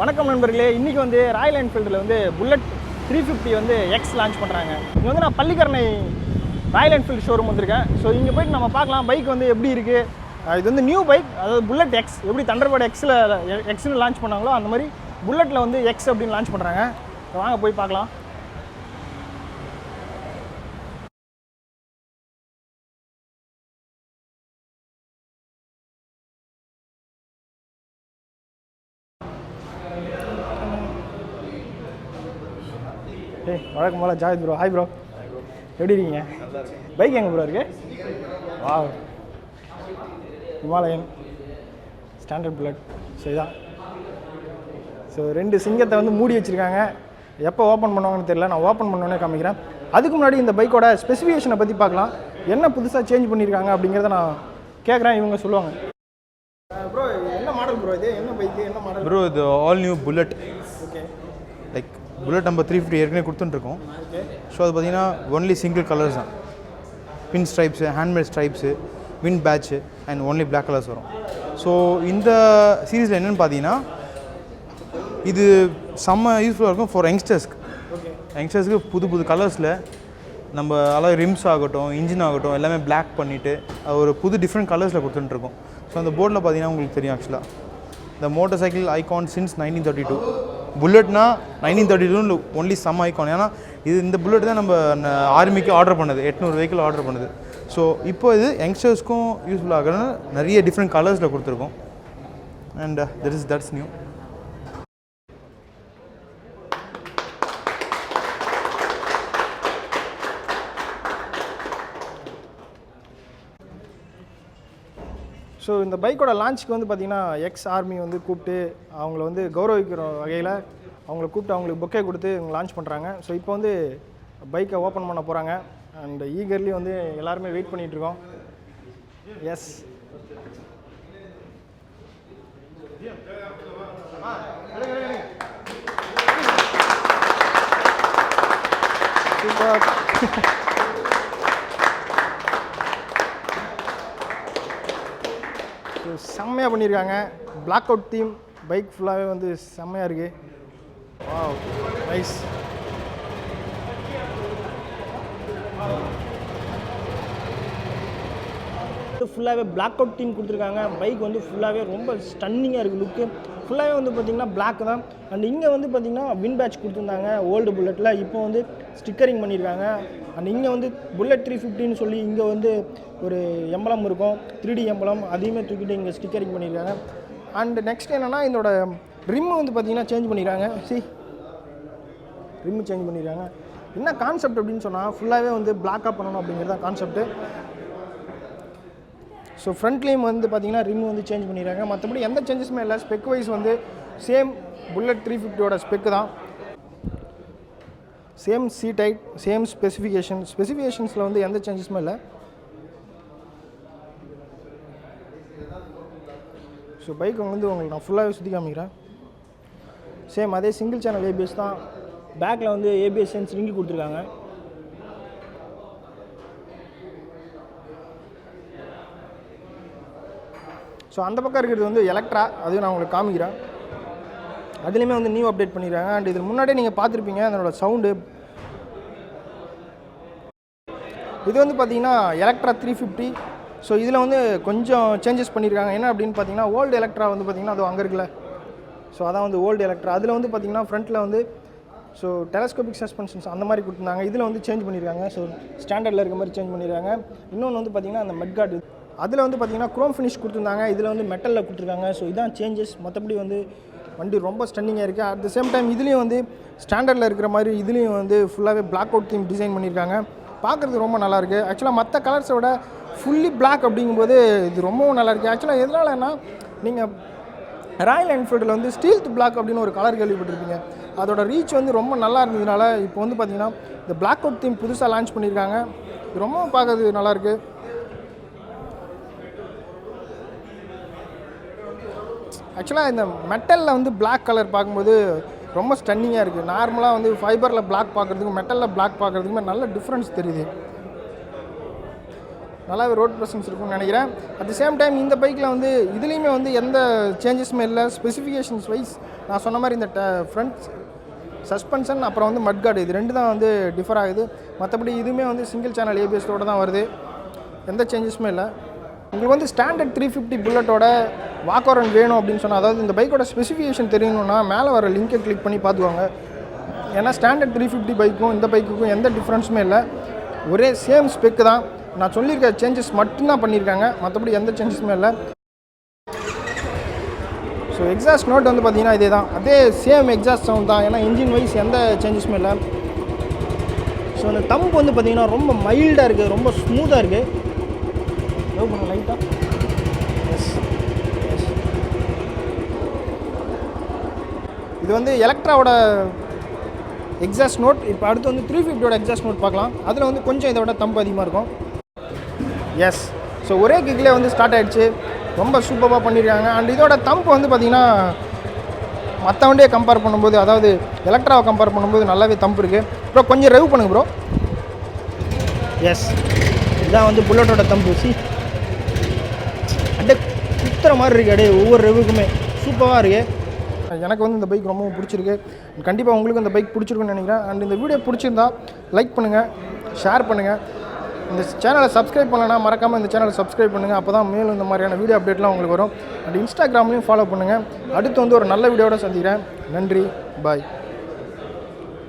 வணக்கம் நண்பர்களே, இன்றைக்கி வந்து ராயல் என்ஃபீல்டில் வந்து புல்லட் 350 வந்து எக்ஸ் லான்ச் பண்ணுறாங்க. இங்கே வந்து நான் பள்ளிக்கரணை ராயல் என்ஃபீல்டு ஷோரூம் வந்திருக்கேன். ஸோ இங்கே போய்ட்டு நம்ம பார்க்கலாம் பைக் வந்து எப்படி இருக்குது. இது வந்து நியூ பைக், அதாவது புல்லட் எக்ஸ். எப்படி தண்டர்பர்ட் எக்ஸ்னு லான்ச் பண்ணாங்களோ அந்த மாதிரி புல்லட்டில் வந்து எக்ஸ் அப்படின்னு லான்ச் பண்ணுறாங்க. வாங்க போய் பார்க்கலாம். வணக்கம் போல ஜாவேத் ப்ரோ. ஹாய் ப்ரோ, எப்படி இருக்கீங்க? பைக் எங்கே ப்ரோ இருக்கு? வா, ஹிமாலயன் ஸ்டாண்டர்ட் புல்லட். ஸோ இதான். ஸோ 2 சிங்கத்தை வந்து மூடி வச்சுருக்காங்க. எப்போ ஓப்பன் பண்ணுவாங்கன்னு தெரியல. நான் ஓப்பன் பண்ணோன்னே காமிக்கிறேன். அதுக்கு முன்னாடி இந்த பைக்கோட ஸ்பெசிஃபிகேஷனை பற்றி பார்க்கலாம். என்ன புதுசாக சேஞ்ச் பண்ணியிருக்காங்க அப்படிங்கிறத நான் கேட்குறேன், இவங்க சொல்லுவாங்க. ப்ரோ என்ன மாடல் ப்ரோ இது? என்ன பைக்கு, என்ன மாடல் ப்ரோ? இது all new bullet. Okay, like bullet நம்ம 350 ஏற்கனவே கொடுத்துட்டுருக்கோம். ஸோ அது பார்த்தீங்கன்னா ஒன்லி சிங்கிள் கலர்ஸ் தான். Pin stripes, handmade stripes, wind patch and only black colours வரும். ஸோ இந்த சீரீஸில் என்னென்னு பார்த்தீங்கன்னா இது செம்ம யூஸ்ஃபுல்லாக இருக்கும் ஃபார் யங்ஸ்டர்ஸ்க்கு. யங்ஸ்டர்ஸ்க்கு புது கலர்ஸில் நம்ம அதாவது ரிம்ஸ் ஆகட்டும், இன்ஜின் ஆகட்டும் எல்லாமே பிளாக் பண்ணிவிட்டு ஒரு புது டிஃப்ரெண்ட் கலர்ஸில் கொடுத்துட்டுருக்கோம். ஸோ அந்த போர்டில் பார்த்தீங்கன்னா உங்களுக்கு தெரியும், ஆக்சுவலாக the motor cycle icon since 1932. புல்லட்னா 1932 ஒன்லி சம் ஐகான். ஏன்னா இந்த புல்லட் தான் நம்ம ஆர்மிக்கு ஆர்டர் பண்ணது, 800 வெஹிக்கிள் ஆர்டர் பண்ணது. ஸோ இப்போ இது யங்ஸ்டர்ஸ்க்கும் யூஸ்ஃபுல் ஆகணும்னு நிறைய டிஃப்ரெண்ட் கலர்ஸில் கொடுத்துருக்கோம். And that's new. ஸோ இந்த பைக்கோட லான்ச்சுக்கு வந்து பார்த்திங்கன்னா எக்ஸ் ஆர்மி வந்து கூப்பிட்டு அவங்கள வந்து கௌரவிக்கிற வகையில் அவங்கள கூப்பிட்டு அவங்களுக்கு பொக்கே கொடுத்து இவங்க லான்ச் பண்ணுறாங்க. ஸோ இப்போ வந்து பைக்கை ஓப்பன் பண்ண போகிறாங்க. அண்ட் ஈகர்லி வந்து எல்லாருமே வெயிட் பண்ணிகிட்ருக்கோம். Yes, super. செம்மையாக பண்ணியிருக்காங்க. பிளாக் அவுட் தீம் பைக் ஃபுல்லாகவே வந்து செம்மையாக இருக்குது. Wow, nice. ஃபுல்லாகவே பிளாக் அவுட் தீம் கொடுத்துருக்காங்க. பைக் வந்து ஃபுல்லாகவே ரொம்ப ஸ்டன்னிங்காக இருக்குது. லுக்கு ஃபுல்லாகவே வந்து பார்த்திங்கன்னா பிளாக் தான். அண்ட் இங்கே வந்து பார்த்திங்கன்னா வின் பேட்ச் கொடுத்துருந்தாங்க ஓல்டு புல்லட்டில். இப்போ வந்து ஸ்டிக்கரிங் பண்ணியிருக்காங்க. அண்ட் இங்கே வந்து புல்லட் 350ன்னு சொல்லி இங்கே வந்து ஒரு எம்பளம் இருக்கும், 3D எம்பளம். அதையுமே தூக்கிட்டு இங்கே ஸ்டிக்கரிங் பண்ணியிருக்காங்க. அண்ட் நெக்ஸ்ட் என்னென்னா இதோட ரிம்மு வந்து பார்த்திங்கன்னா சேஞ்ச் பண்ணியிருக்காங்க. ரிம்மு சேஞ்ச் பண்ணியிருக்காங்க. என்ன கான்செப்ட் அப்படின்னு சொன்னால் ஃபுல்லாகவே வந்து பிளாக்காக பண்ணணும் அப்படிங்கிறது தான் கான்செப்ட்டு. ஸோ ஃப்ரண்ட்லேயும் வந்து பார்த்திங்கன்னா ரிம் வந்து சேஞ்ச் பண்ணிடுறாங்க. மற்றபடி எந்த சேஞ்சஸுமே இல்லை. ஸ்பெக் வைஸ் வந்து சேம் புல்லட் 350யோட ஸ்பெக்கு தான். சேம் சீட் ஹைட், சேம் ஸ்பெசிஃபிகேஷன்ஸில் வந்து எந்த சேஞ்சஸுமே இல்லை. ஸோ பைக் வந்து உங்களுக்கு நான் ஃபுல்லாகவே சுற்றி காமிக்கிறேன். சேம் அதே சிங்கிள் சேனல் ஏபிஎஸ் தான். பேக்கில் வந்து ஏபிஎஸ் சென்ஸ் ரிங்கி கொடுத்துருக்காங்க. ஸோ அந்த பக்கம் இருக்கிறது வந்து எலக்ட்ரா, அதையும் நான் உங்களுக்கு காமிக்கிறேன். அதுலேயுமே வந்து நியூ அப்டேட் பண்ணிடுறாங்க. அண்ட் இது முன்னாடியே நீங்கள் பார்த்துருப்பீங்க அதனோட சவுண்டு. இது வந்து பார்த்திங்கன்னா எலக்ட்ரா 350. ஸோ இதில் வந்து கொஞ்சம் சேஞ்சஸ் பண்ணியிருக்காங்க. என்ன அப்படின்னு பார்த்தீங்கன்னா ஓல்டு எலக்ட்ரா வந்து பார்த்திங்கன்னா அது அங்கே இருக்குல்ல, ஸோ அதான் வந்து ஓல்டு எலக்ட்ரா. அதில் வந்து பார்த்திங்கன்னா ஃப்ரண்ட்டில் வந்து ஸோ டெலஸ்கோபிக் சஸ்பென்ஷன்ஸ் அந்த மாதிரி கொடுத்துருந்தாங்க. இதில் வந்து சேஞ்ச் பண்ணியிருக்காங்க. ஸோ ஸ்டாண்டர்டில் இருக்க மாதிரி சேஞ்ச் பண்ணியிருக்காங்க. இன்னொன்று வந்து பார்த்திங்கன்னா அந்த மெட் கார்டு, அதில் வந்து பார்த்திங்கன்னா குரோம் ஃபினிஷ் கொடுத்துருந்தாங்க. இதில் வந்து மெட்டலில் கொடுத்துருக்காங்க. ஸோ இதான் சேஞ்சஸ். மற்றபடி வந்து வண்டி ரொம்ப ஸ்டன்னிங்காக இருக்குது. அட் த சேம் டைம் இதுலேயும் வந்து ஸ்டாண்டர்டில் இருக்கிற மாதிரி இதுலேயும் வந்து ஃபுல்லாகவே பிளாக் அவுட் தீம் டிசைன் பண்ணியிருக்காங்க. பார்க்குறதுக்கு ரொம்ப நல்லாயிருக்கு. ஆக்சுவலாக மற்ற கலர்ஸை விட ஃபுல்லி பிளாக் அப்படிங்கும்போது இது ரொம்பவும் நல்லாயிருக்கு. ஆக்சுவலாக எதனாலன்னா நீங்கள் ராயல் என்ஃபீல்டில் வந்து ஸ்டீல்த் பிளாக் அப்படின்னு ஒரு கலர் கேள்விப்பட்டிருப்பீங்க. அதோட ரீச் வந்து ரொம்ப நல்லா இருந்ததுனால இப்போ வந்து பார்த்திங்கன்னா இந்த பிளாக் அவுட் தீம் புதுசாக லான்ச் பண்ணியிருக்காங்க. இது ரொம்பவும் பார்க்கறதுக்கு நல்லாயிருக்கு. ஆக்சுவலாக இந்த மெட்டலில் வந்து பிளாக் கலர் பார்க்கும்போது ரொம்ப ஸ்டன்னிங்காக இருக்குது. நார்மலாக வந்து ஃபைபரில் பிளாக் பார்க்குறதுக்கும் மெட்டலில் பிளாக் பார்க்குறதுக்குமே நல்ல டிஃப்ரென்ஸ் தெரியுது. நல்லாவே ரோட் ப்ரெசன்ஸ் இருக்கும்னு நினைக்கிறேன். அட் தி சேம் டைம் இந்த பைக்கில் வந்து இதுலேயுமே வந்து எந்த சேஞ்சஸுமே இல்லை. ஸ்பெசிஃபிகேஷன்ஸ் வைஸ் நான் சொன்ன மாதிரி இந்த ஃப்ரண்ட் சஸ்பென்ஷன் அப்புறம் வந்து மட் கார்டு இது 2 தான் வந்து டிஃபர் ஆகுது. மற்றபடி இதுவுமே வந்து சிங்கிள் சேனல் ஏபிஎஸோடு தான் வருது. எந்த சேஞ்சஸுமே இல்லை. உங்களுக்கு வந்து ஸ்டாண்டர்ட் 350 புல்லட்டோட வாக் அரவுண்ட் வேணும் அப்படின்னு சொன்னால், அதாவது இந்த பைக்கோட ஸ்பெசிஃபிகேஷன் தெரியணும்னா மேலே வர லிங்கை கிளிக் பண்ணி பார்த்துக்கோங்க. ஏன்னா ஸ்டாண்டர்ட் 350 பைக்கும் இந்த பைக்குக்கும் எந்த டிஃப்ரென்ஸுமே இல்லை. ஒரே சேம் ஸ்பெக்கு தான். நான் சொல்லியிருக்க சேஞ்சஸ் மட்டும்தான் பண்ணியிருக்காங்க, மற்றபடி எந்த சேஞ்சஸுமே இல்லை. ஸோ எக்ஸாஸ்ட் நோட் வந்து பார்த்திங்கன்னா இதே தான், அதே சேம் எக்ஸாஸ்ட் சவுண்ட் தான். ஏன்னா இன்ஜின் வைஸ் எந்த சேஞ்சஸுமே இல்லை. ஸோ அந்த தம்ப் வந்து பார்த்திங்கன்னா ரொம்ப மைல்டாக இருக்குது, ரொம்ப ஸ்மூத்தாக இருக்குது. லவ் பண்ண லைட்டாக இது வந்து எலக்ட்ராவோட எக்ஸாஸ்ட் நோட். இப்போ அடுத்து வந்து 350யோட எக்ஸாஸ்ட் நோட் பார்க்கலாம். அதில் வந்து கொஞ்சம் இதை விட தம்ப் அதிகமாக இருக்கும். எஸ், ஸோ ஒரே கிக்லேயே வந்து ஸ்டார்ட் ஆகிடுச்சு. ரொம்ப சூப்பராக பண்ணியிருக்காங்க. அண்ட் இதோட தம்ப் வந்து பார்த்திங்கன்னா மற்ற வண்டியை கம்பேர் பண்ணும்போது, அதாவது எலக்ட்ராவை கம்பேர் பண்ணும்போது நல்லாவே தம்ப் இருக்குது. ப்ரோ கொஞ்சம் ரெவ் பண்ணுங்க ப்ரோ. எஸ், இதான் வந்து புல்லட்டோட தம்பு. அப்படியே குத்துற மாதிரி இருக்குது, அப்படியே ஒவ்வொரு ரெவுக்குமே சூப்பராக இருக்குது. எனக்கு வந்து இந்த பைக் ரொம்பவும் பிடிச்சிருக்கு. கண்டிப்பாக உங்களுக்கு இந்த பைக் பிடிச்சிருக்குன்னு நினைக்கிறேன். அண்ட் இந்த வீடியோ பிடிச்சிருந்தா லைக் பண்ணுங்கள், ஷேர் பண்ணுங்கள். இந்த சேனலை சப்ஸ்கிரைப் பண்ணலன்னா மறக்காமல் இந்த சேனலை சப்ஸ்கிரைப் பண்ணுங்கள். அப்போ தான் மேலும் இந்த மாதிரியான வீடியோ அப்டேட்லாம் உங்களுக்கு வரும். அண்ட் இன்ஸ்டாகிராம்லேயும் ஃபாலோ பண்ணுங்கள். அடுத்து வந்து ஒரு நல்ல வீடியோவோட சந்திக்கிறேன். நன்றி, பாய்.